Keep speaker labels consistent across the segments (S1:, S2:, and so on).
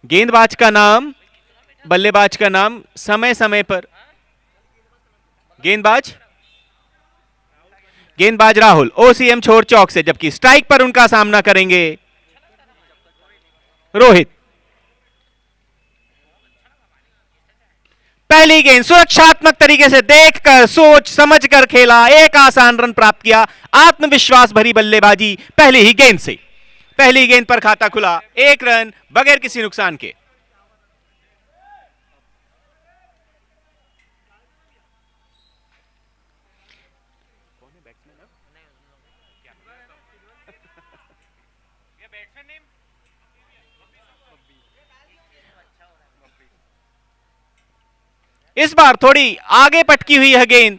S1: गेंदबाज का नाम, बल्लेबाज का नाम, समय समय पर। गेंदबाज गेंदबाज राहुल ओसीएम छोड़ चौक से, जबकि स्ट्राइक पर उनका सामना करेंगे रोहित। पहली गेंद सुरक्षात्मक तरीके से देखकर, सोच समझकर खेला, एक आसान रन प्राप्त किया। आत्मविश्वास भरी बल्लेबाजी पहली ही गेंद से। पहली गेंद पर खाता खुला, एक रन बगैर किसी नुकसान के। इस बार थोड़ी आगे पटकी हुई है गेंद।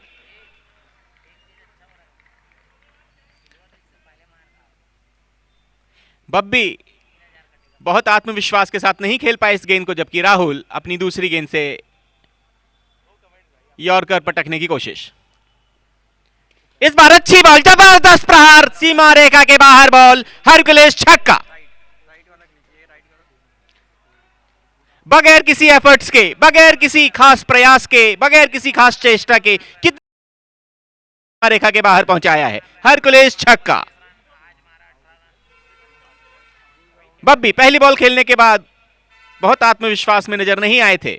S1: बब्बी बहुत आत्मविश्वास के साथ नहीं खेल पाए इस गेंद को, जबकि राहुल अपनी दूसरी गेंद से यॉर्कर पटकने की कोशिश। इस बार अच्छी बॉल, जबरदस्त प्रहार, सीमा रेखा के बाहर बॉल, हरकुलेस छक्का। बगैर किसी एफर्ट्स के, बगैर किसी खास प्रयास के, बगैर किसी खास चेष्टा के कितनी रेखा के बाहर पहुंचाया है, हरकुलेस छक्का। बब्बी पहली बॉल खेलने के बाद बहुत आत्मविश्वास में नजर नहीं आए थे।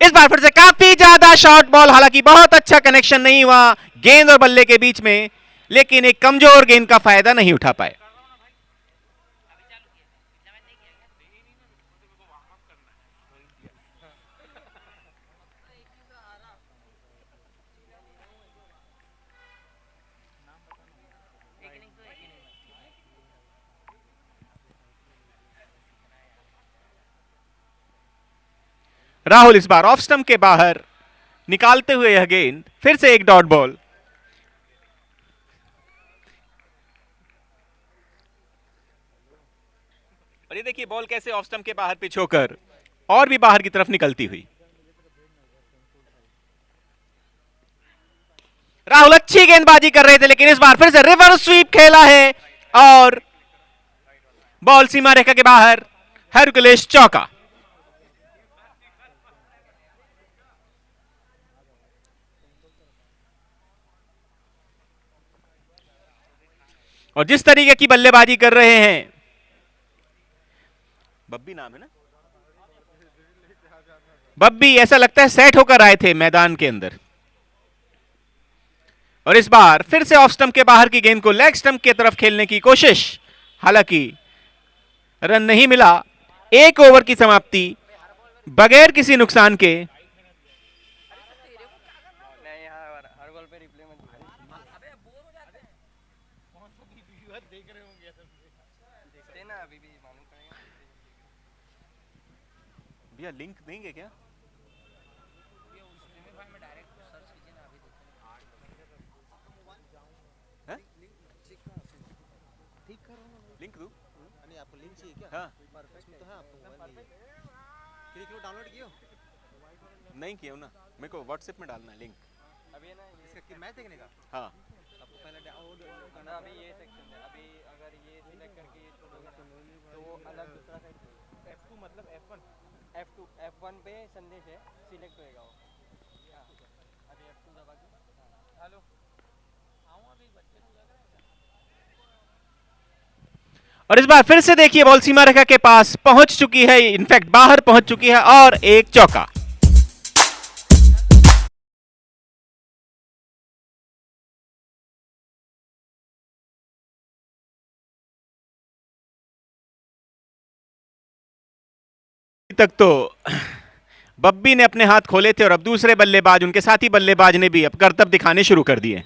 S1: इस बार फिर से काफी ज्यादा शॉर्ट बॉल, हालांकि बहुत अच्छा कनेक्शन नहीं हुआ गेंद और बल्ले के बीच में, लेकिन एक कमजोर गेंद का फायदा नहीं उठा पाए। राहुल इस बार ऑफ स्टंप के बाहर निकालते हुए यह गेंद, फिर से एक डॉट बॉल। और ये देखिए बॉल कैसे ऑफ स्टंप के बाहर पिच होकर और भी बाहर की तरफ निकलती हुई। राहुल अच्छी गेंदबाजी कर रहे थे, लेकिन इस बार फिर से रिवर्स स्वीप खेला है और बॉल सीमा रेखा के बाहर, हरकुलेस चौका। और जिस तरीके की बल्लेबाजी कर रहे हैं, बब्बी नाम है ना, बब्बी ऐसा लगता है सेट होकर आए थे मैदान के अंदर। और इस बार फिर से ऑफ स्टंप के बाहर की गेंद को लेग स्टंप की तरफ खेलने की कोशिश, हालांकि रन नहीं मिला। एक ओवर की समाप्ति बगैर किसी नुकसान के। भैया लिंक देंगे क्या? लिंक दूं? आपको लिंक चाहिए क्या? हाँ इसमें तो है, आपको मोबाइल में डाउनलोड किया? नहीं किया ना, मेरे को व्हाट्सएप में डालना है लिंक। अभी है ना इसका मैच देखने का। हाँ आपको पहले डाउनलोड करना। अभी ये सेक्शन है, अभी अगर ये सिलेक्ट करके ये छोड़ोगे तो वो अलग दूसरा साइड F2 मतलब F1 F1 पे संदेश है, सिलेक्ट होएगा वो। अभी F2 दबा के। हेलो आऊँ अभी बच्चे को। और इस बार फिर से देखिए बॉल सीमा रेखा के पास पहुंच चुकी है, इनफैक्ट बाहर पहुंच चुकी है, और एक चौका। तक तो बब्बी ने अपने हाथ खोले थे और अब दूसरे बल्लेबाज, उनके साथी बल्लेबाज ने भी अब करतब दिखाने शुरू कर दिए।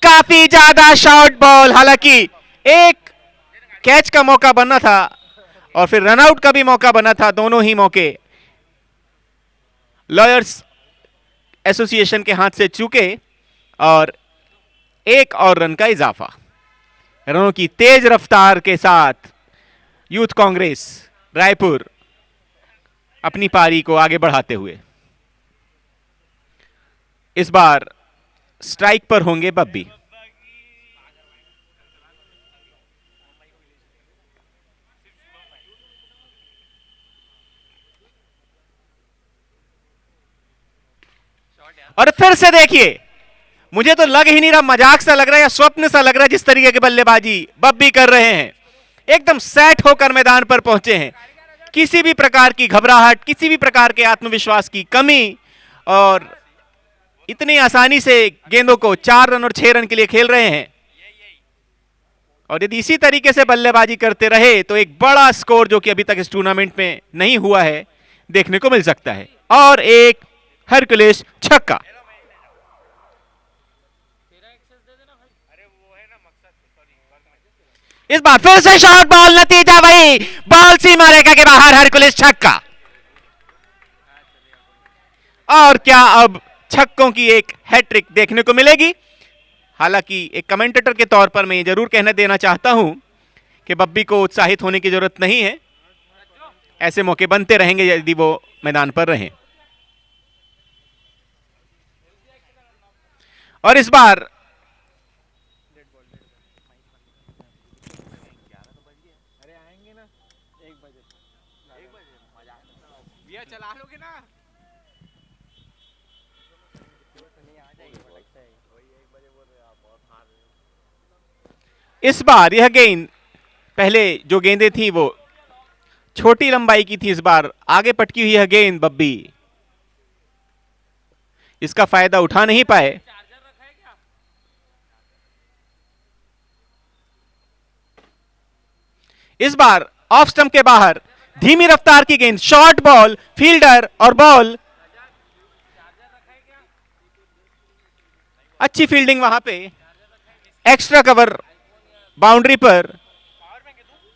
S1: काफी ज्यादा शॉर्ट बॉल, हालांकि एक कैच का मौका बना था और फिर रनआउट का भी मौका बना था, दोनों ही मौके लॉयर्स एसोसिएशन के हाथ से चूके और एक और रन का इजाफा। रनों की तेज रफ्तार के साथ यूथ कांग्रेस रायपुर अपनी पारी को आगे बढ़ाते हुए। इस बार स्ट्राइक पर होंगे बब्बी।
S2: और फिर से देखिए, मुझे तो लग ही नहीं रहा, मजाक सा लग रहा है या स्वप्न सा लग रहा है जिस तरीके की बल्लेबाजी बब्बी कर रहे हैं। एकदम सेट होकर मैदान पर पहुंचे हैं, किसी भी प्रकार की घबराहट, किसी भी प्रकार के आत्मविश्वास की कमी, और इतनी आसानी से गेंदों को 4 रन और 6 रन के लिए खेल रहे हैं। और यदि इसी तरीके से बल्लेबाजी करते रहे तो एक बड़ा स्कोर, जो कि अभी तक इस टूर्नामेंट में नहीं हुआ है, देखने को मिल सकता है। और एक हरकुलिस छक्का। इस बार फिर से शॉर्ट बॉल, नतीजा वही, बॉल सीमा रेखा के बाहर, हरकुलिस छक्का। और क्या अब छक्कों की एक हैट्रिक देखने को मिलेगी? हालांकि एक कमेंटेटर के तौर पर मैं ये जरूर कहने देना चाहता हूं कि बब्बी को उत्साहित होने की जरूरत नहीं है, ऐसे मौके बनते रहेंगे यदि वो मैदान पर रहें। और इस बार
S1: चला लोगे ना?
S2: इस बार यह गेंद, पहले जो गेंदें थी वो छोटी लंबाई की थी, इस बार आगे पटकी हुई यह गेंद बब्बी इसका फायदा उठा नहीं पाए। इस बार ऑफ स्टंप के बाहर धीमी रफ्तार की गेंद, शॉर्ट बॉल, फील्डर और बॉल, अच्छी फील्डिंग वहां पे, एक्स्ट्रा कवर बाउंड्री पर।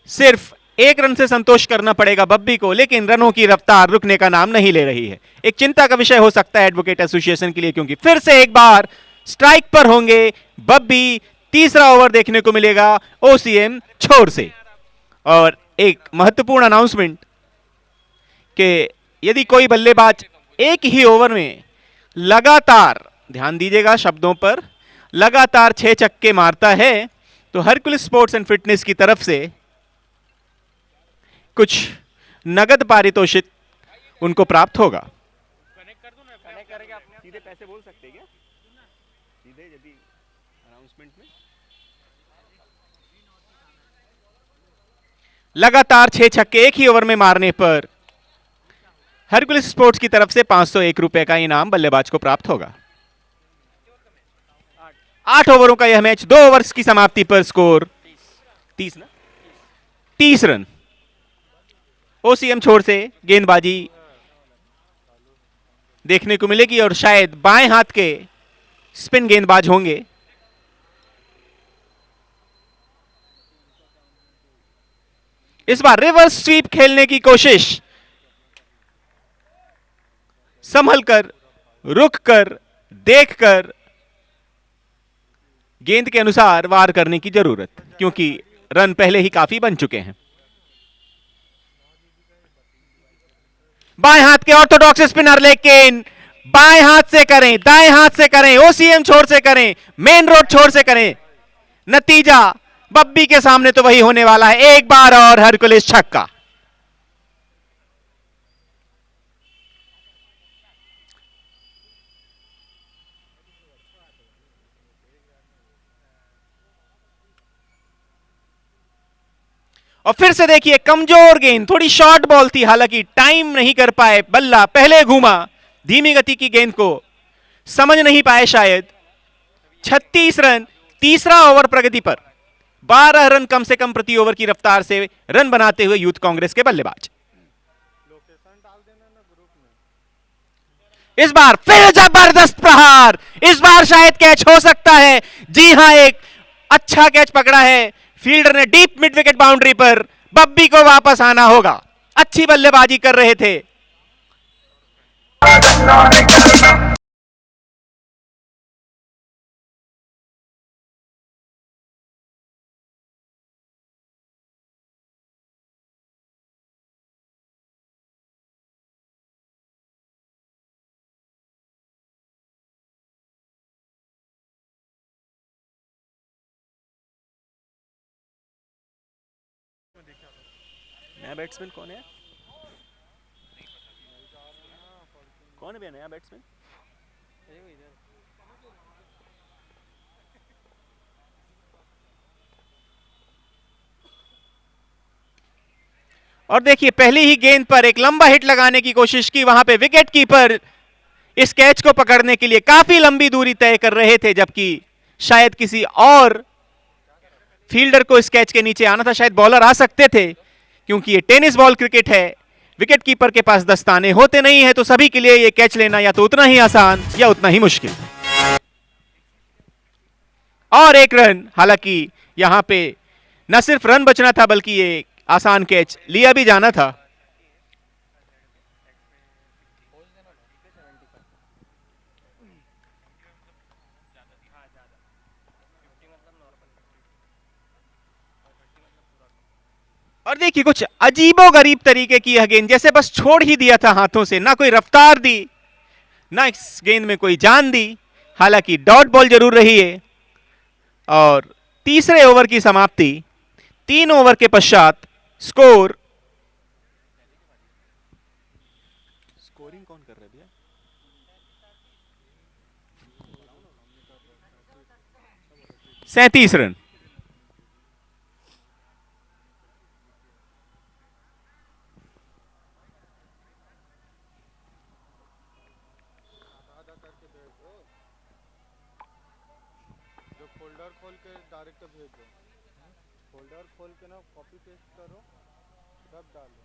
S2: सिर्फ 1 रन से संतोष करना पड़ेगा बब्बी को, लेकिन रनों की रफ्तार रुकने का नाम नहीं ले रही है। एक चिंता का विषय हो सकता है एडवोकेट एसोसिएशन के लिए, क्योंकि फिर से एक बार स्ट्राइक पर होंगे बब्बी। तीसरा ओवर देखने को मिलेगा ओसीएम छोर से। और एक महत्वपूर्ण अनाउंसमेंट कि यदि कोई बल्लेबाज एक ही ओवर में लगातार, ध्यान दीजिएगा शब्दों पर, लगातार 6 छक्के मारता है तो हरकुलिस स्पोर्ट्स एंड फिटनेस की तरफ से कुछ नगद पारितोषिक उनको प्राप्त होगा।
S1: कनेक्ट कर दूं ना? कनेक्ट करके आप सीधे पैसे बोल सकते हैं क्या? सीधे यदि अनाउंसमेंट में
S2: लगातार 6 छक्के एक ही ओवर में मारने पर हरकुलिस स्पोर्ट्स की तरफ से 501 रुपए का इनाम बल्लेबाज को प्राप्त होगा। 8 ओवरों का यह मैच, 2 ओवर्स की समाप्ति पर स्कोर 30 ना 30 रन। ओसीएम छोर से गेंदबाजी देखने को मिलेगी और शायद बाएं हाथ के स्पिन गेंदबाज होंगे। इस बार रिवर्स स्वीप खेलने की कोशिश, संभल कर, रुक कर, देख कर, गेंद के अनुसार वार करने की जरूरत, क्योंकि रन पहले ही काफी बन चुके हैं। बाएं हाथ के ऑर्थोडॉक्स स्पिनर, लेकिन बाएं हाथ से करें, दाएं हाथ से करें, ओसीएम छोर से करें, मेन रोड छोर से करें, नतीजा बब्बी के सामने तो वही होने वाला है। एक बार और हरकुलिस छक्का। और फिर से देखिए, कमजोर गेंद, थोड़ी शॉर्ट बॉल थी, हालांकि टाइम नहीं कर पाए, बल्ला पहले घूमा, धीमी गति की गेंद को समझ नहीं पाए शायद। 36 रन, तीसरा ओवर प्रगति पर, 12 रन कम से कम प्रति ओवर की रफ्तार से रन बनाते हुए यूथ कांग्रेस के बल्लेबाज। इस बार फिर जबरदस्त प्रहार, इस बार शायद कैच हो सकता है। जी हां, एक अच्छा कैच पकड़ा है फील्डर ने डीप मिड विकेट बाउंड्री पर। बब्बी को वापस आना होगा, अच्छी बल्लेबाजी कर रहे थे।
S1: नया बैट्समैन कौन है? कौन है भैया नया बैट्समैन?
S2: और देखिए पहली ही गेंद पर एक लंबा हिट लगाने की कोशिश की, वहां पे विकेट कीपर इस कैच को पकड़ने के लिए काफी लंबी दूरी तय कर रहे थे, जबकि शायद किसी और फील्डर को इस कैच के नीचे आना था, शायद बॉलर आ सकते थे, क्योंकि ये टेनिस बॉल क्रिकेट है, विकेट कीपर के पास दस्ताने होते नहीं है, तो सभी के लिए ये कैच लेना या तो उतना ही आसान या उतना ही मुश्किल। और एक रन, हालांकि यहां पे न सिर्फ रन बचना था बल्कि ये आसान कैच लिया भी जाना था। और देखिए कुछ अजीबोगरीब तरीके की यह गेंद, जैसे बस छोड़ ही दिया था हाथों से, ना कोई रफ्तार दी, ना इस गेंद में कोई जान दी। हालांकि डॉट बॉल जरूर रही है। और तीसरे ओवर की समाप्ति, 3 ओवर के पश्चात स्कोर,
S1: स्कोरिंग कौन कर रहा है भैया?
S2: 37 रन।
S3: फोल्डर खोल के डायरेक्ट भेज दो, फोल्डर खोल के ना कॉपी पेस्ट करो तब डालो।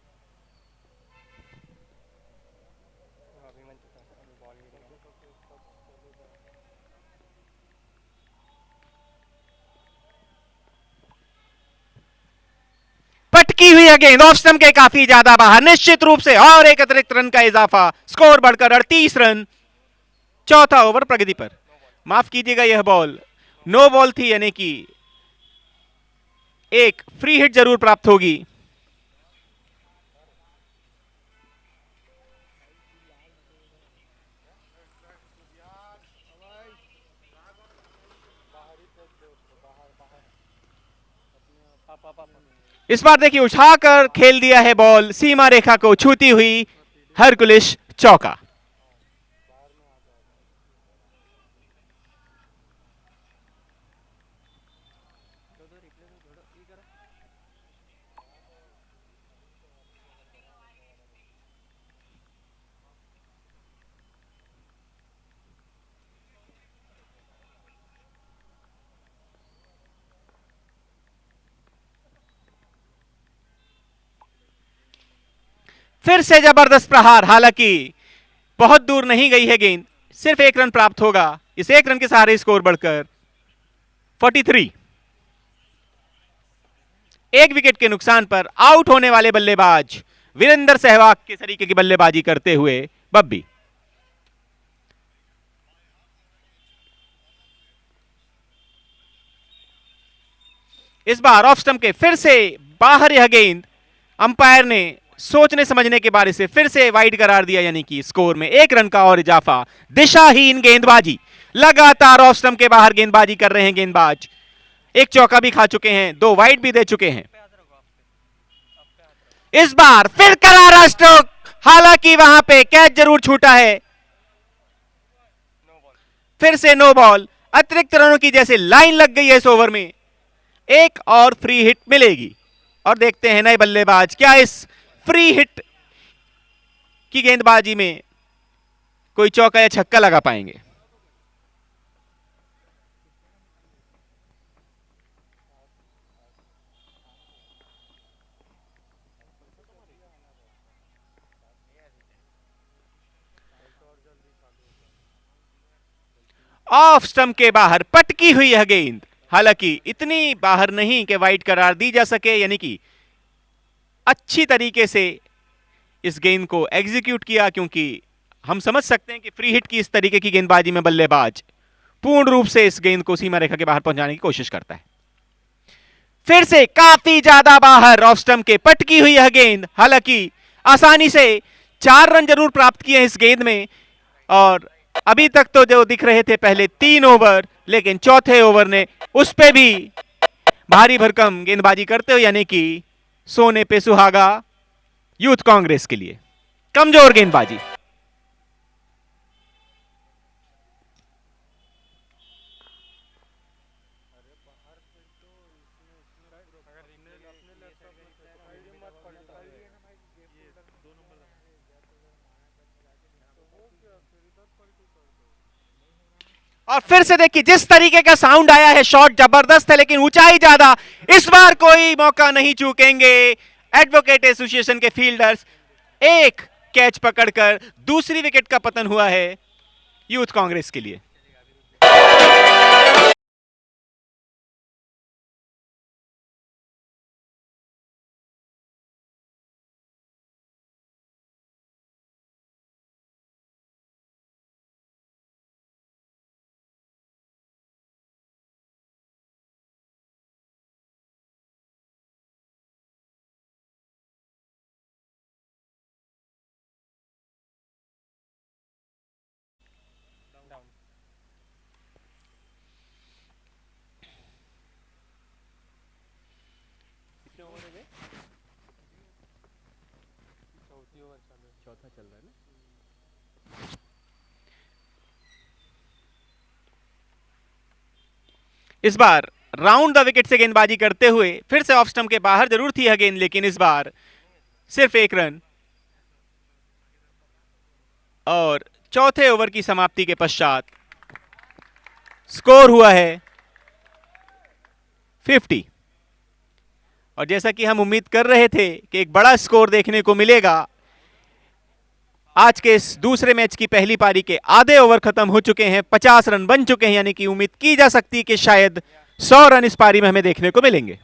S2: पटकी हुई है गेंद, ऑफ स्टंप के काफी ज्यादा बाहर, निश्चित रूप से और एक अतिरिक्त रन का इजाफा, स्कोर बढ़कर 38 रन। चौथा ओवर प्रगति पर। माफ कीजिएगा, यह बॉल नो बॉल थी, यानी कि एक फ्री हिट जरूर प्राप्त होगी। इस बार देखिए उठाकर खेल दिया है बॉल, सीमा रेखा को छूती हुई हरकुलिश चौका। फिर से जबरदस्त प्रहार, हालांकि बहुत दूर नहीं गई है गेंद, सिर्फ 1 रन प्राप्त होगा। इस 1 रन के सहारे स्कोर बढ़कर 43। एक विकेट के नुकसान पर आउट होने वाले बल्लेबाज वीरेंद्र सहवाग के तरीके की बल्लेबाजी करते हुए बब्बी। इस बार ऑफ स्टंप के फिर से बाहर यह गेंद, अंपायर ने सोचने समझने के बारे से फिर से वाइड करार दिया, यानी कि स्कोर में 1 रन का और इजाफा। दिशाहीन गेंदबाजी, लगातार ऑफ स्टंप के बाहर गेंदबाजी कर रहे हैं गेंदबाज, 1 चौका भी खा चुके हैं, 2 वाइड भी दे चुके हैं। इस बार फिर करारा स्ट्रोक, हालांकि वहां पे कैच जरूर छूटा है। फिर से नो बॉल, अतिरिक्त रनों की जैसे लाइन लग गई है इस ओवर में, एक और फ्री हिट मिलेगी। और देखते हैं नए बल्लेबाज क्या इस फ्री हिट की गेंदबाजी में कोई चौका या छक्का लगा पाएंगे। ऑफ स्टंप के बाहर पटकी हुई यह गेंद, हालांकि इतनी बाहर नहीं कि वाइड करार दी जा सके, यानी कि अच्छी तरीके से इस गेंद को एग्जीक्यूट किया, क्योंकि हम समझ सकते हैं कि फ्री हिट की इस तरीके की गेंदबाजी में बल्लेबाज पूर्ण रूप से इस गेंद को सीमा रेखा के बाहर पहुंचाने की कोशिश करता है। फिर से काफी ज्यादा बाहर ऑफ स्टंप के पटकी हुई यह गेंद, हालांकि आसानी से 4 रन जरूर प्राप्त किए हैं इस गेंद में। और अभी तक तो जो दिख रहे थे पहले 3 ओवर, लेकिन चौथे ओवर ने उस पे भी भारी भरकम गेंदबाजी करते हुए, यानी कि सोने पे सुहागा यूथ कांग्रेस के लिए। कमजोर गेंदबाजी। और फिर से देखिए जिस तरीके का साउंड आया है, शॉट जबरदस्त है लेकिन ऊंचाई ज्यादा। इस बार कोई मौका नहीं चूकेंगे एडवोकेट एसोसिएशन के फील्डर्स। एक कैच पकड़कर दूसरी विकेट का पतन हुआ है यूथ कांग्रेस के लिए।
S1: चौथा चल रहा है ना।
S2: इस बार राउंड द विकेट से गेंदबाजी करते हुए फिर से ऑफ स्टंप के बाहर जरूर थी यह गेंद, लेकिन इस बार सिर्फ एक रन। और चौथे ओवर की समाप्ति के पश्चात स्कोर हुआ है 50। और जैसा कि हम उम्मीद कर रहे थे कि एक बड़ा स्कोर देखने को मिलेगा, आज के इस दूसरे मैच की पहली पारी के आधे ओवर खत्म हो चुके हैं, 50 रन बन चुके हैं, यानी कि उम्मीद की जा सकती है कि शायद 100 रन इस पारी में हमें देखने को मिलेंगे।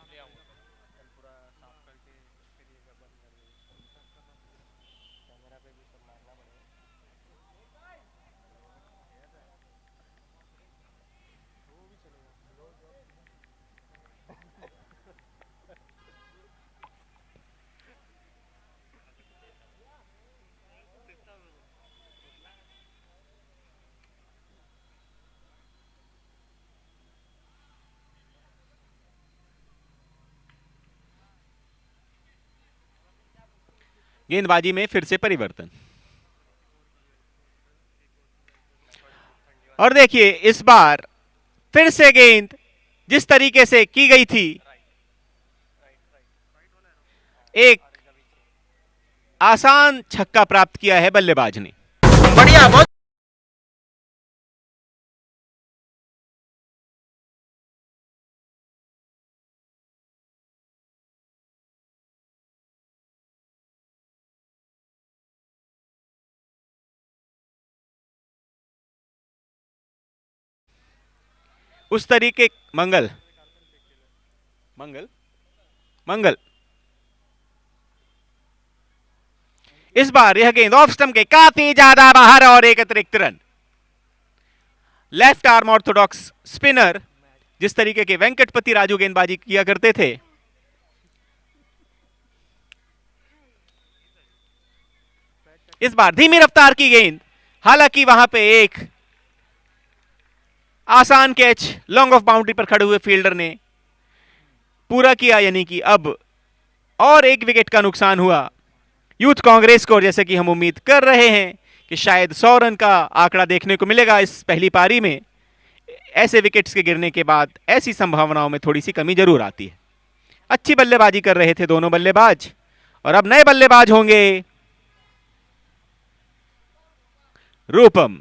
S2: गेंदबाजी में फिर से परिवर्तन। और देखिए इस बार फिर से गेंद जिस तरीके से की गई थी, एक आसान छक्का प्राप्त किया है बल्लेबाज ने। बढ़िया, बहुत उस तरीके मंगल मंगल मंगल इस बार यह गेंद ऑफ स्टंप के काफी ज्यादा बाहर और एक अतिरिक्त run. Left arm Orthodox spinner जिस तरीके के वेंकटपति राजू गेंदबाजी किया करते थे, इस बार धीमी रफ्तार की गेंद, हालांकि वहां पे एक आसान कैच लॉन्ग ऑफ बाउंड्री पर खड़े हुए फील्डर ने पूरा किया, यानी कि अब और एक विकेट का नुकसान हुआ यूथ कांग्रेस को। जैसे कि हम उम्मीद कर रहे हैं कि शायद 100 रन का आंकड़ा देखने को मिलेगा इस पहली पारी में। ऐसे विकेट्स के गिरने के बाद ऐसी संभावनाओं में थोड़ी सी कमी जरूर आती है। अच्छी बल्लेबाजी कर रहे थे दोनों बल्लेबाज, और अब नए बल्लेबाज होंगे रूपम।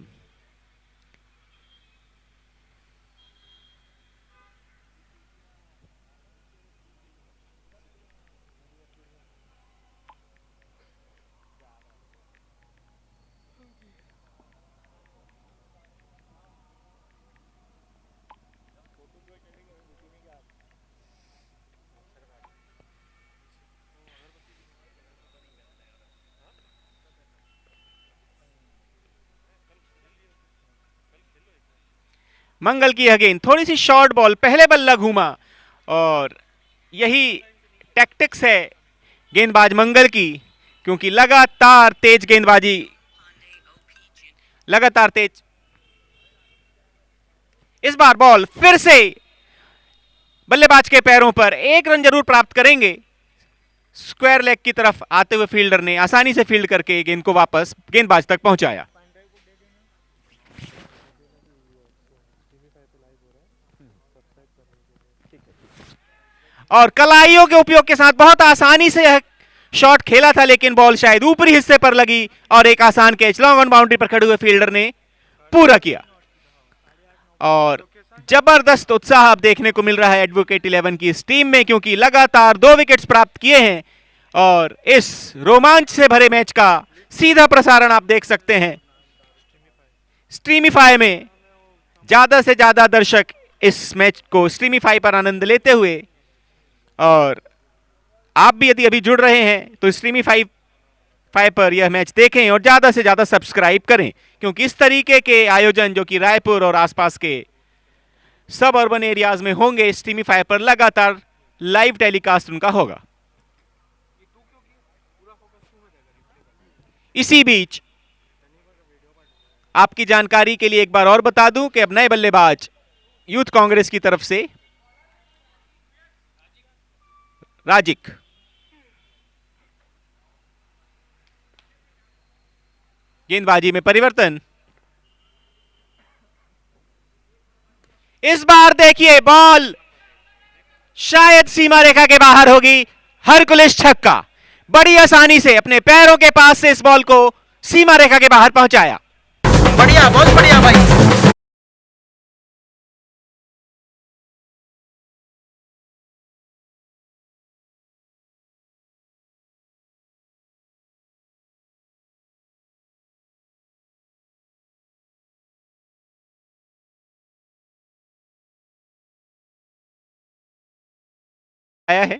S2: मंगल की यह गेंद थोड़ी सी शॉर्ट बॉल, पहले बल्ला घूमा, और यही टैक्टिक्स है गेंदबाज मंगल की, क्योंकि लगातार तेज गेंदबाजी, लगातार तेज। इस बार बॉल फिर से बल्लेबाज के पैरों पर, एक रन जरूर प्राप्त करेंगे। स्क्वायर लेग की तरफ आते हुए फील्डर ने आसानी से फील्ड करके गेंद को वापस गेंदबाज तक पहुंचाया। और कलाइयों के उपयोग के साथ बहुत आसानी से यह शॉट खेला था लेकिन बॉल शायद ऊपरी हिस्से पर लगी और एक आसान कैच लॉन्ग ऑन बाउंड्री पर खड़े हुए फील्डर ने पूरा किया। और जबरदस्त उत्साह अब देखने को मिल रहा है एडवोकेट 11 की इस टीम में, क्योंकि लगातार 2 विकेट्स प्राप्त किए हैं और इस रोमांच से भरे मैच का सीधा प्रसारण आप देख सकते हैं स्ट्रीमीफाई में। ज्यादा से ज्यादा दर्शक इस मैच को स्ट्रीमीफाई पर आनंद लेते हुए, और आप भी यदि अभी जुड़ रहे हैं तो स्ट्रीमीफाई पर यह मैच देखें और ज्यादा से ज्यादा सब्सक्राइब करें, क्योंकि इस तरीके के आयोजन जो कि रायपुर और आसपास के सब अर्बन एरियाज में होंगे, स्ट्रीमीफाई पर लगातार लाइव टेलीकास्ट उनका होगा। इसी बीच आपकी जानकारी के लिए एक बार और बता दूं कि अब नए बल्लेबाज यूथ कांग्रेस की तरफ से राजिक, गेंदबाजी में परिवर्तन। इस बार देखिए बॉल शायद सीमा रेखा के बाहर होगी। हरकुलिस छक्का, बड़ी आसानी से अपने पैरों के पास से इस बॉल को सीमा रेखा के बाहर पहुंचाया।
S4: बढ़िया, बहुत बढ़िया भाई।
S2: आया है,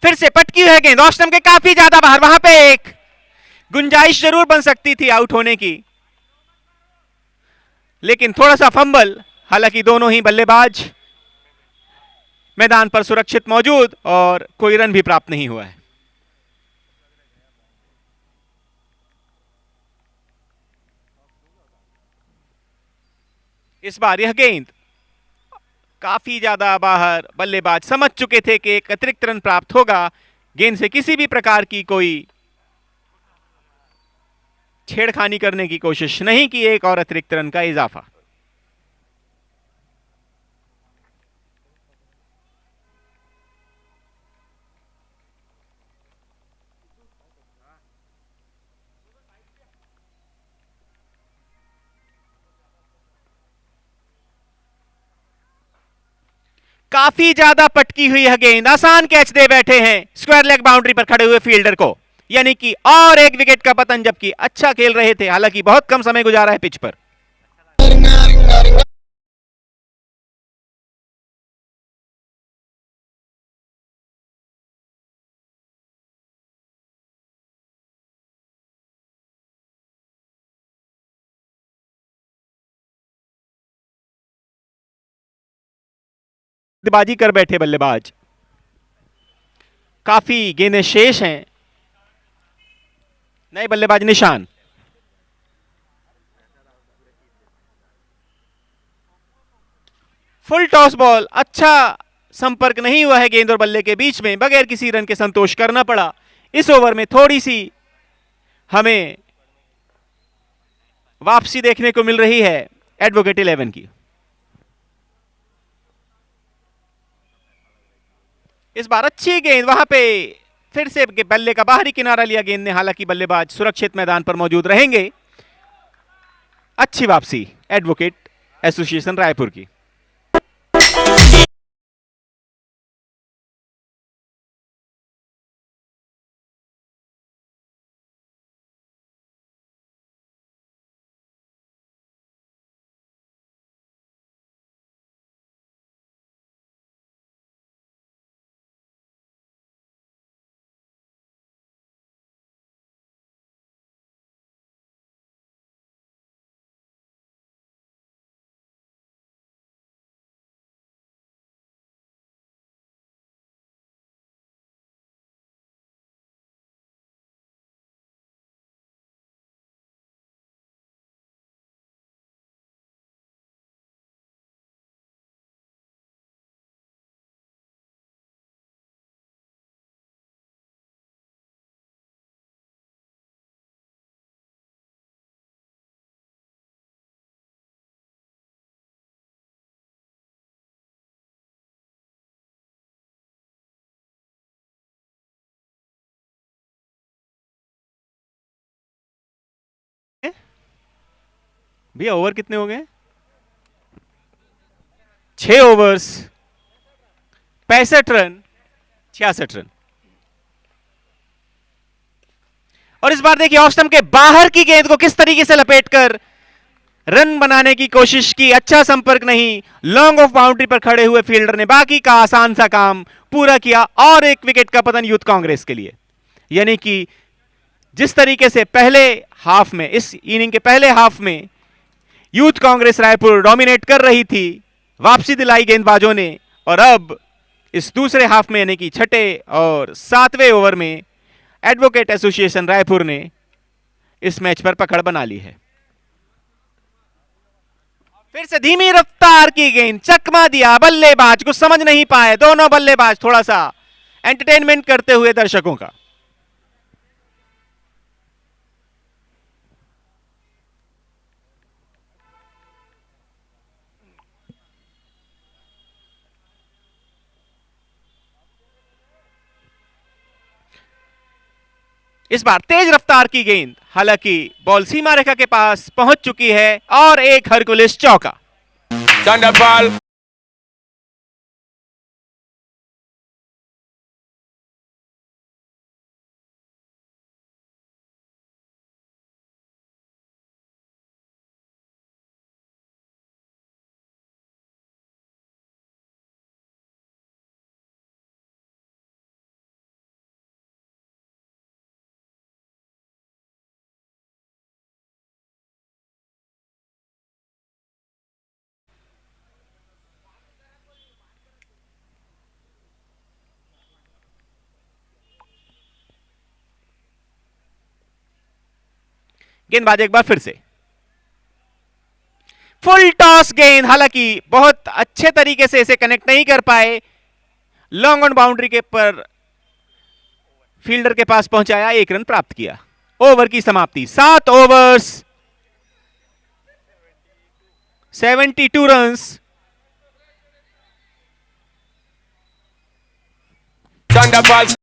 S2: फिर से पटकी है गेंद ऑफ स्टंप के काफी ज्यादा बाहर। वहां पे एक गुंजाइश जरूर बन सकती थी आउट होने की, लेकिन थोड़ा सा फंबल। हालांकि दोनों ही बल्लेबाज मैदान पर सुरक्षित मौजूद और कोई रन भी प्राप्त नहीं हुआ है। इस बार यह गेंद काफी ज्यादा बाहर। बल्लेबाज समझ चुके थे कि एक अतिरिक्त रन प्राप्त होगा। गेंद से किसी भी प्रकार की कोई छेड़खानी करने की कोशिश नहीं की, एक और अतिरिक्त रन का इजाफा। काफी ज्यादा पटकी हुई है गेंद, आसान कैच दे बैठे हैं स्क्वायर लेग बाउंड्री पर खड़े हुए फील्डर को, यानी कि और एक विकेट का पतन, जबकि अच्छा खेल रहे थे। हालांकि बहुत कम समय गुजारा है पिच पर। बाजी कर बैठे बल्लेबाज, काफी गेंदें शेष हैं। नए बल्लेबाज निशान, फुल टॉस बॉल, अच्छा संपर्क नहीं हुआ है गेंद और बल्ले के बीच में, बगैर किसी रन के संतोष करना पड़ा। इस ओवर में थोड़ी सी हमें वापसी देखने को मिल रही है एडवोकेट 11 की। इस बार अच्छी गेंद, वहां पे फिर से बल्ले का बाहरी किनारा लिया गेंद ने। हालांकि बल्लेबाज सुरक्षित मैदान पर मौजूद रहेंगे। अच्छी वापसी एडवोकेट एसोसिएशन रायपुर की। भैया ओवर कितने हो गए? 6 ओवर्स 65 रन 66 रन। और इस बार देखिए ऑफ स्टंप के बाहर की गेंद को किस तरीके से लपेटकर रन बनाने की कोशिश की। अच्छा संपर्क नहीं, लॉन्ग ऑफ बाउंड्री पर खड़े हुए फील्डर ने बाकी का आसान सा काम पूरा किया और एक विकेट का पतन यूथ कांग्रेस के लिए। यानी कि जिस तरीके से पहले हाफ में, इस इनिंग के पहले हाफ में यूथ कांग्रेस रायपुर डोमिनेट कर रही थी, वापसी दिलाई गेंदबाजों ने, और अब इस दूसरे हाफ में यानी कि छठे और 7वें ओवर में एडवोकेट एसोसिएशन रायपुर ने इस मैच पर पकड़ बना ली है। फिर से धीमी रफ्तार की गेंद, चकमा दिया बल्लेबाज, कुछ समझ नहीं पाए दोनों बल्लेबाज, थोड़ा सा एंटरटेनमेंट करते हुए दर्शकों का। इस बार तेज रफ्तार की गेंद, हालांकि बॉल सीमा रेखा के पास पहुंच चुकी है और एक हरकुलिस चौका।
S5: Thunderball.
S2: गेंदबाज एक बार फिर से फुल टॉस गेंद, हालांकि बहुत अच्छे तरीके से इसे कनेक्ट नहीं कर पाए, लॉन्ग ऑन बाउंड्री के पर फील्डर के पास पहुंचाया, 1 रन प्राप्त किया। ओवर की समाप्ति, 7 ओवर्स 72 रन्स।
S5: Thunderball.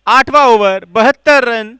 S2: आठवां ओवर 72 रन।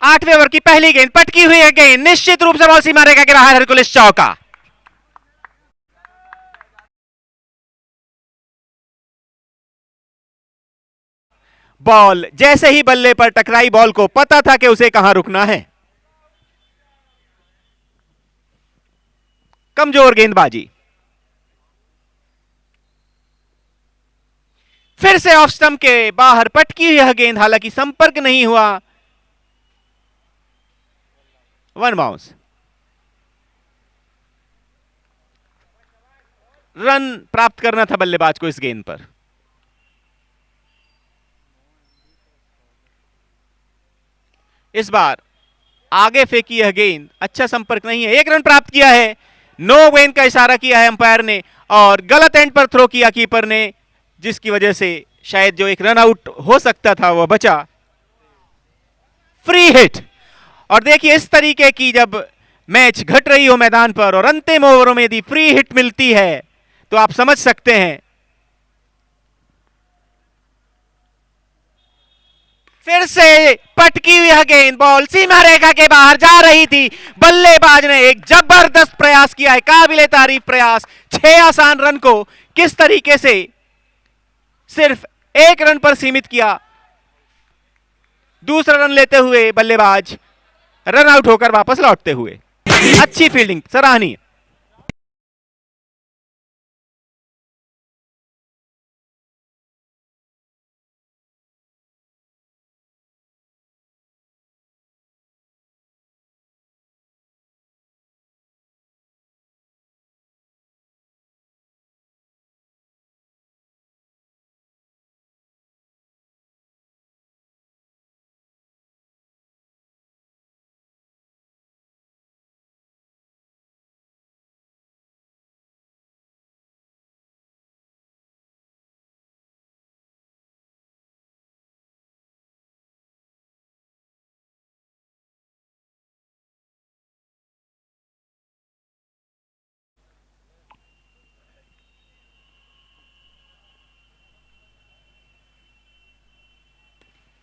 S2: आठवें ओवर की पहली गेंद, पटकी हुई है गेंद, निश्चित रूप से बॉल सीमा रेखा के बाहर, हरकुलिस चौका। बॉल जैसे ही बल्ले पर टकराई, बॉल को पता था कि उसे कहां रुकना है। कमजोर गेंदबाजी। फिर से ऑफ स्टंप के बाहर पटकी हुई यह गेंद, हालांकि संपर्क नहीं हुआ, 1 बाउंस। रन प्राप्त करना था बल्लेबाज को इस गेंद पर। इस बार आगे फेंकी यह गेंद, अच्छा संपर्क नहीं है, 1 रन प्राप्त किया है। नो गेंद का इशारा किया है अंपायर ने और गलत एंड पर थ्रो किया कीपर ने, जिसकी वजह से शायद जो एक रन आउट हो सकता था वह बचा। Free hit. और देखिए इस तरीके की जब मैच घट रही हो मैदान पर और अंतिम ओवरों में यदि फ्री हिट मिलती है तो आप समझ सकते हैं। फिर से पटकी हुई गेंद, बॉल सीमा रेखा के बाहर जा रही थी। बल्लेबाज ने एक जबरदस्त प्रयास किया है, काबिले तारीफ प्रयास। 6 आसान रन को किस तरीके से सिर्फ 1 रन पर सीमित किया। दूसरा रन लेते हुए बल्लेबाज रन आउट होकर वापस लौटते हुए। अच्छी फील्डिंग, सराहनीय।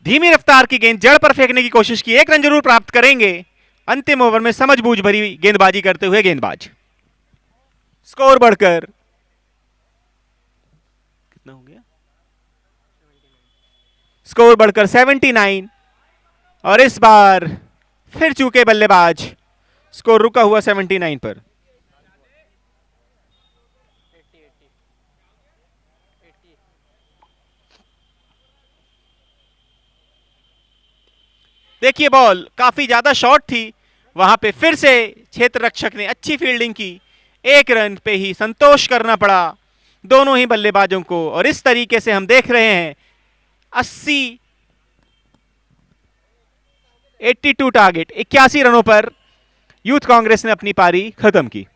S2: धीमी रफ्तार की गेंद जड़ पर फेंकने की कोशिश की, 1 रन जरूर प्राप्त करेंगे। अंतिम ओवर में समझबूझ भरी गेंदबाजी करते हुए गेंदबाज। स्कोर बढ़कर कितना हो गया? स्कोर बढ़कर 79 और इस बार फिर चूके बल्लेबाज। स्कोर रुका हुआ 79 पर। देखिए बॉल काफी ज्यादा शॉर्ट थी, वहां पे फिर से क्षेत्र रक्षक ने अच्छी फील्डिंग की। 1 रन पे ही संतोष करना पड़ा दोनों ही बल्लेबाजों को और इस तरीके से हम देख रहे हैं 82 टारगेट 81 रनों पर यूथ कांग्रेस ने अपनी पारी खत्म की।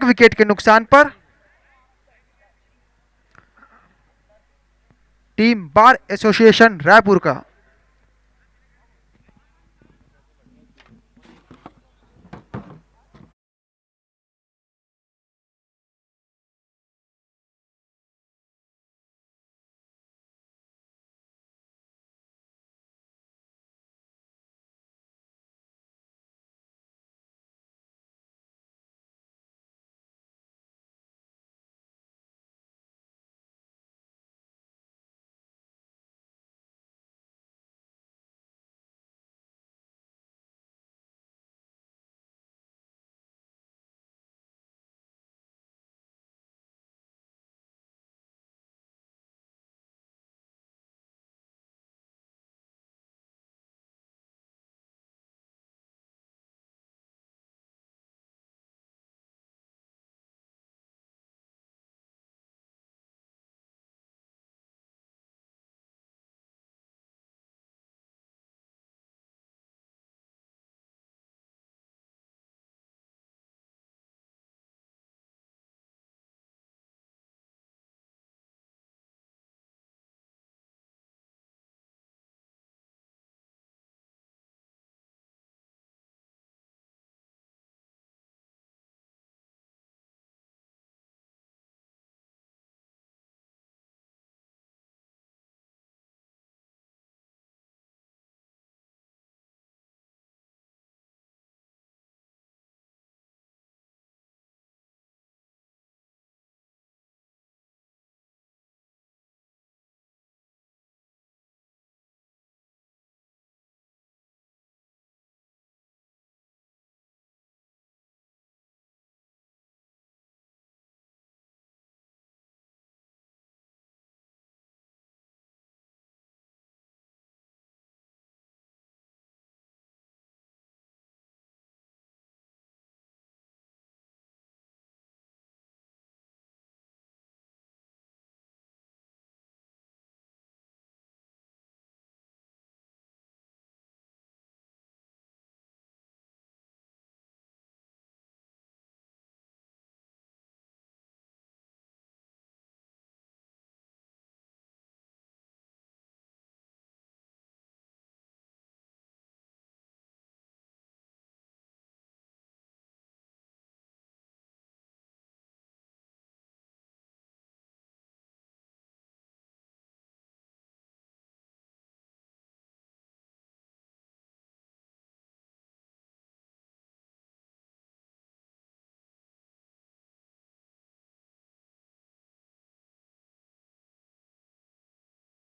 S6: विकेट के नुकसान पर टीम बार एसोसिएशन रायपुर का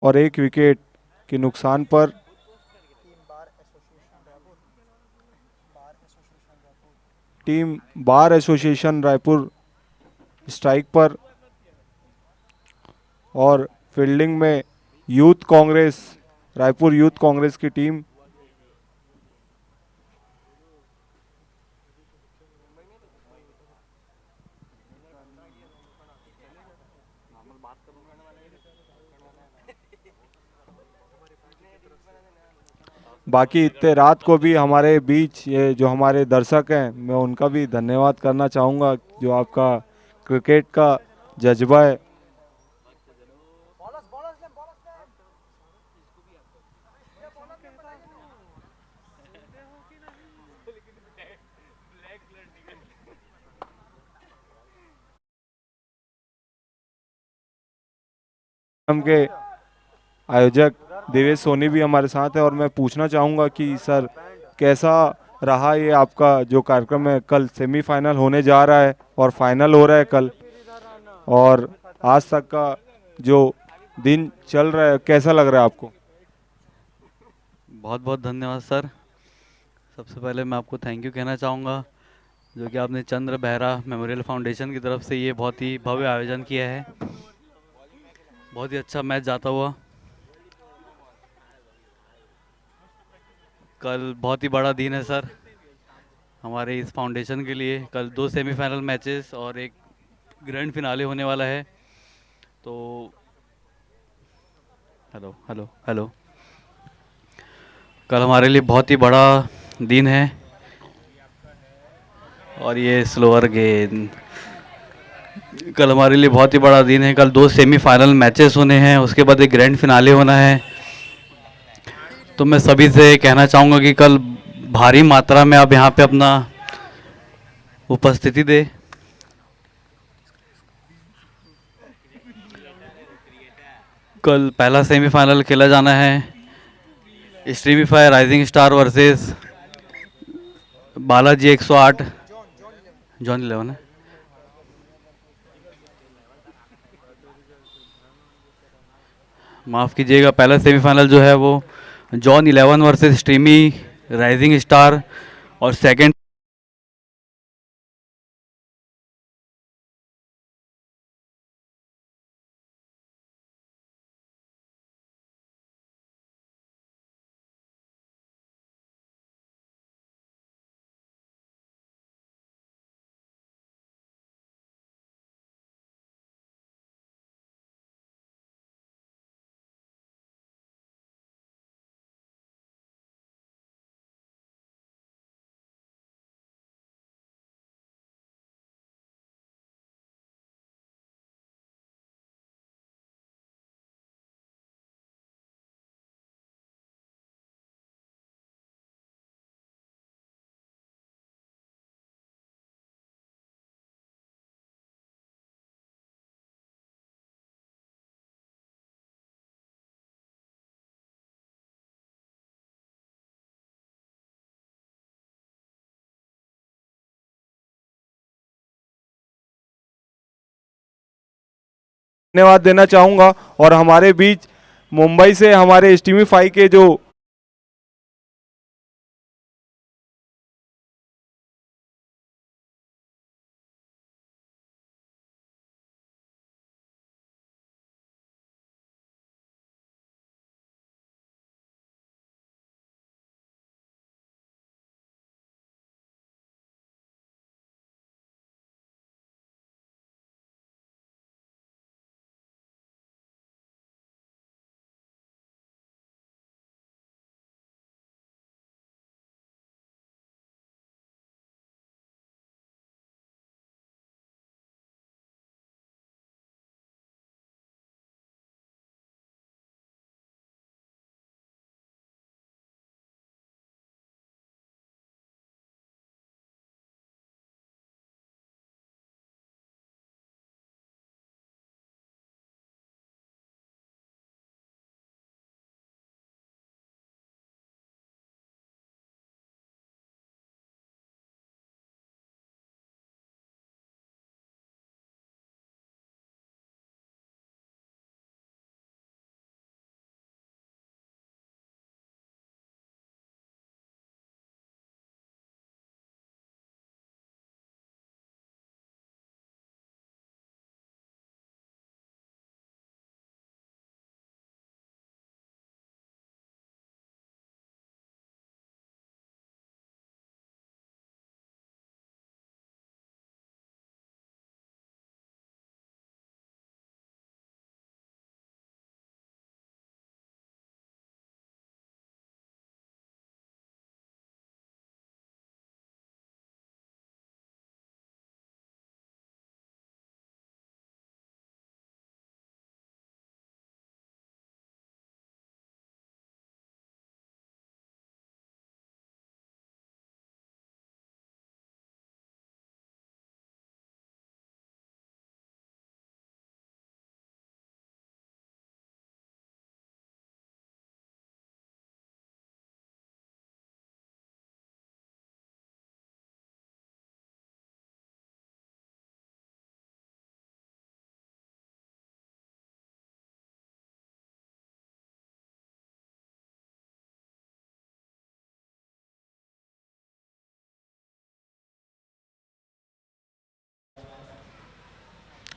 S3: और एक विकेट के नुकसान पर team bar association Raipur strike पर और फील्डिंग में यूथ कांग्रेस रायपुर यूथ कांग्रेस की टीम। बाकी इतने रात को भी हमारे बीच ये जो हमारे दर्शक हैं, मैं उनका भी धन्यवाद करना चाहूँगा, जो आपका क्रिकेट का जज्बा है। हम के आयोजक देवेश सोनी भी हमारे साथ है और मैं पूछना चाहूँगा कि सर कैसा रहा ये आपका जो कार्यक्रम है। कल सेमीफाइनल होने जा रहा है और फाइनल हो रहा है कल, और आज तक का जो दिन चल रहा है कैसा लग रहा है आपको?
S7: बहुत बहुत धन्यवाद सर। सबसे पहले मैं आपको थैंक यू कहना चाहूँगा, जो कि आपने चंद्र बेहरा मेमोरियल फाउंडेशन की तरफ से ये बहुत ही भव्य आयोजन किया है। बहुत ही अच्छा मैच जाता हुआ। कल बहुत ही बड़ा दिन है सर हमारे इस फाउंडेशन के लिए। कल 2 सेमीफाइनल मैचेस और एक ग्रैंड फिनाले होने वाला है। तो हेलो हेलो हेलो कल हमारे लिए बहुत ही बड़ा दिन है और ये स्लोअर गेंद। कल हमारे लिए बहुत ही बड़ा दिन है। कल 2 सेमीफाइनल मैचेस होने हैं, उसके बाद एक ग्रैंड फिनाले होना है। तो मैं सभी से कहना चाहूँगा कि कल भारी मात्रा में आप यहाँ पे अपना उपस्थिति दे। कल पहला सेमीफाइनल खेला जाना है, Streamify rising star versus Balaji 108 John 11 है। माफ़ कीजिएगा, पहला सेमीफाइनल जो है वो John 11 versus Streamy rising star, और सेकंड
S3: धन्यवाद देना चाहूँगा। और हमारे बीच मुंबई से हमारे स्ट्रीमीफाई के जो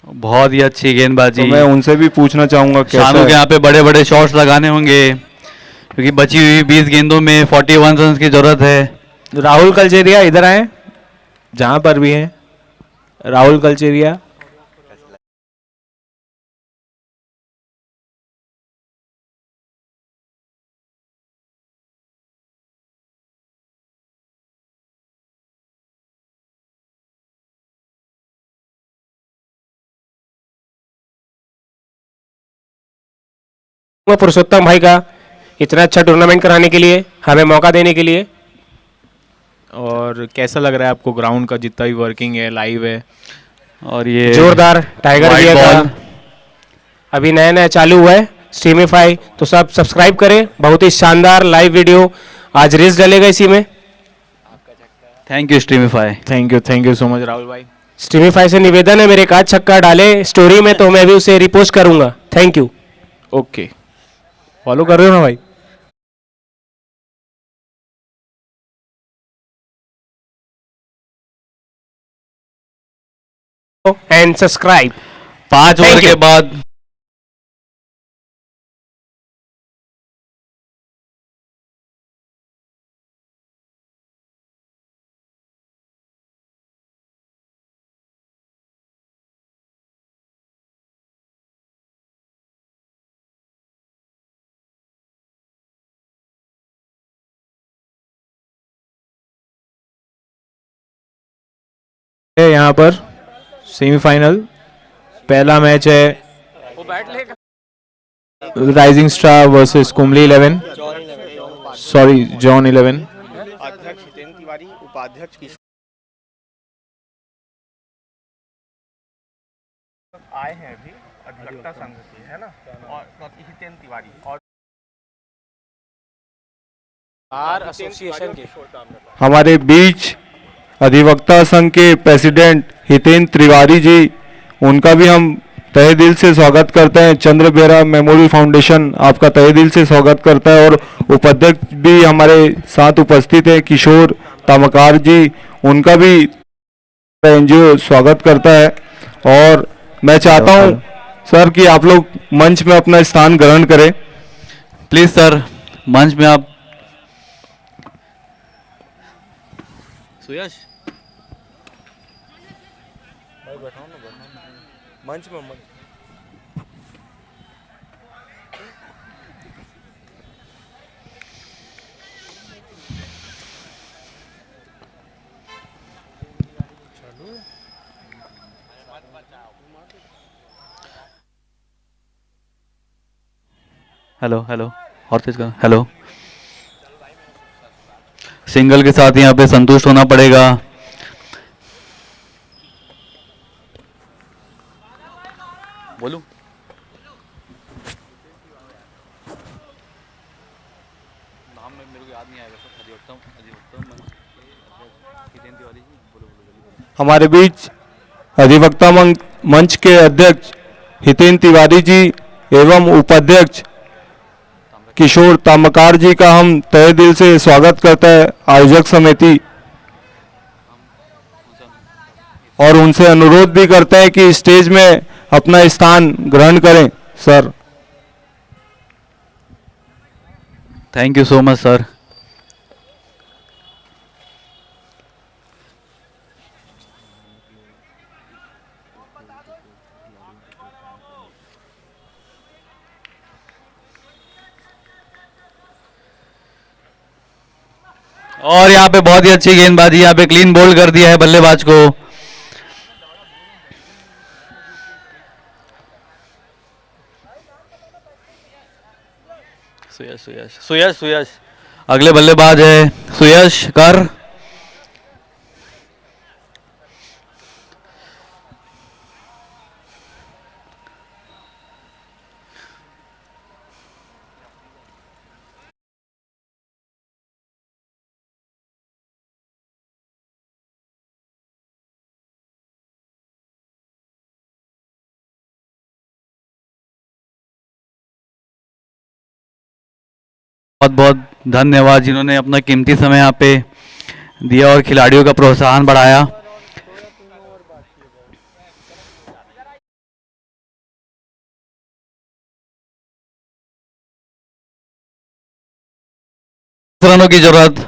S7: बहुत ही अच्छी गेंदबाजी।
S3: तो मैं उनसे भी पूछना चाहूँगा
S7: शानू के
S3: कैसा
S7: यहाँ पे बड़े बड़े शॉट्स लगाने होंगे, क्योंकि बची हुई 20 गेंदों में 41 रन की जरूरत है।
S2: राहुल कलचेरिया इधर आए, जहां पर भी हैं राहुल कलचेरिया।
S8: पुरुषोत्तम भाई का इतना अच्छा टूर्नामेंट कराने के लिए, हमें मौका देने के लिए।
S9: और कैसा लग रहा है आपको ग्राउंड का जितना भी वर्किंग है, लाइव है?
S7: और ये
S8: जोरदार टाइगर
S7: वाइट
S8: गियर का
S7: बॉल
S8: अभी नया नया चालू हुआ है स्ट्रीमिफाई, तो सब सब्सक्राइब करें। बहुत ही शानदार लाइव वीडियो, आज रेस डलेगा इसी में।
S7: Thank you Streamify.
S9: Thank you so much Rahul भाई।
S8: स्ट्रीमिफाई से निवेदन है, मेरे एक आध छक्का डाले स्टोरी में तो मैं भी उसे रिपोस्ट करूंगा। Thank you.
S9: ओके, फॉलो कर रहे हो ना भाई?
S8: And subscribe.
S7: 5 ओवर के बाद
S9: है यहाँ पर सेमीफाइनल, पहला मैच है rising star versus Kumble 11, sorry John 11।
S1: अध्यक्ष हितेंद्र तिवारी, उपाध्यक्ष किशोर आए हैं अभी अधिवक्ता संघ से, है ना, और हितेंद्र तिवारी और
S8: बार एसोसिएशन के
S3: हमारे बीच अधिवक्ता संघ के प्रेसिडेंट हितेंद्र तिवारी जी, उनका भी हम तहे दिल से स्वागत करते हैं। चंद्र बेहरा मेमोरियल फाउंडेशन आपका तहे दिल से स्वागत करता है। और उपाध्यक्ष भी हमारे साथ उपस्थित है किशोर तामकार जी, उनका भी एनजीओ स्वागत करता है। और मैं चाहता हूं सर कि आप लोग मंच में अपना स्थान ग्रहण करें।
S7: प्लीज सर, मंच में आप। सुयश
S1: मंच में
S7: हेलो हेलो, और तेज कर। हेलो, सिंगल के साथ यहाँ पे संतुष्ट होना पड़ेगा। बोलूं? नाम में मेरे को याद नहीं आएगा सर।
S3: हमारे बीच अधिवक्ता मंच के अध्यक्ष हितेंद्र तिवारी जी एवं उपाध्यक्ष किशोर तामकार जी का हम तहे दिल से स्वागत करते हैं आयोजक समिति, और उनसे अनुरोध भी करते हैं कि स्टेज में अपना स्थान ग्रहण करें sir.
S7: Thank you so much sir. और यहाँ पे बहुत ही अच्छी गेंदबाजी, यहाँ पे क्लीन बोल्ड कर दिया है बल्लेबाज को। सुयश सुयश सुयश सुयश अगले बल्लेबाज है सुयश कर। बहुत बहुत धन्यवाद जिन्होंने अपना कीमती समय यहाँ पे दिया और खिलाड़ियों का प्रोत्साहन बढ़ाया। रनों की जरूरत।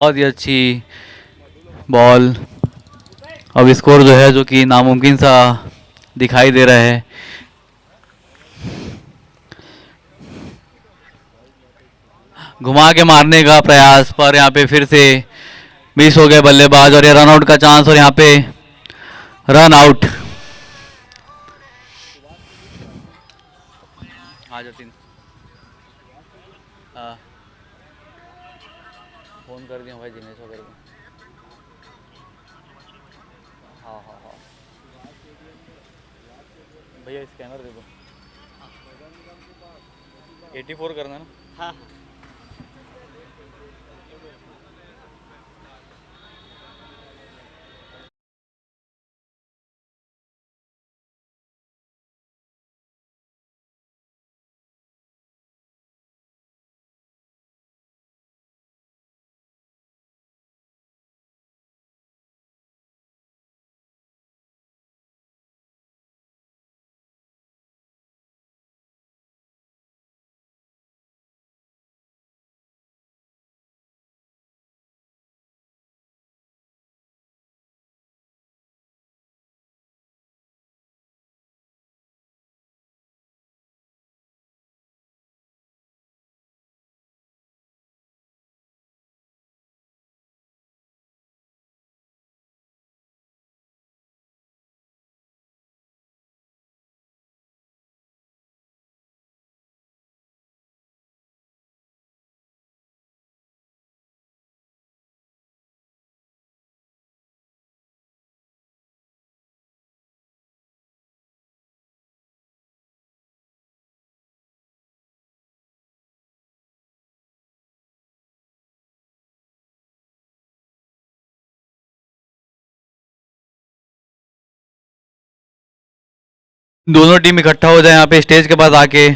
S7: बहुत ही अच्छी बॉल। अब स्कोर जो है जो कि नामुमकिन सा दिखाई दे रहा है। घुमा के मारने का प्रयास पर यहाँ पे फिर से मिस हो गए बल्लेबाज और ये रन आउट का चांस और यहाँ पे रन आउट। हाँ जतिन फोन कर दिया भाई दिनेश वगैरह को। हाँ हाँ हाँ भैया स्कैनर दे दो। 84 करना ना। हाँ दोनों टीम इकट्ठा हो जाए यहाँ पे स्टेज के पास आके।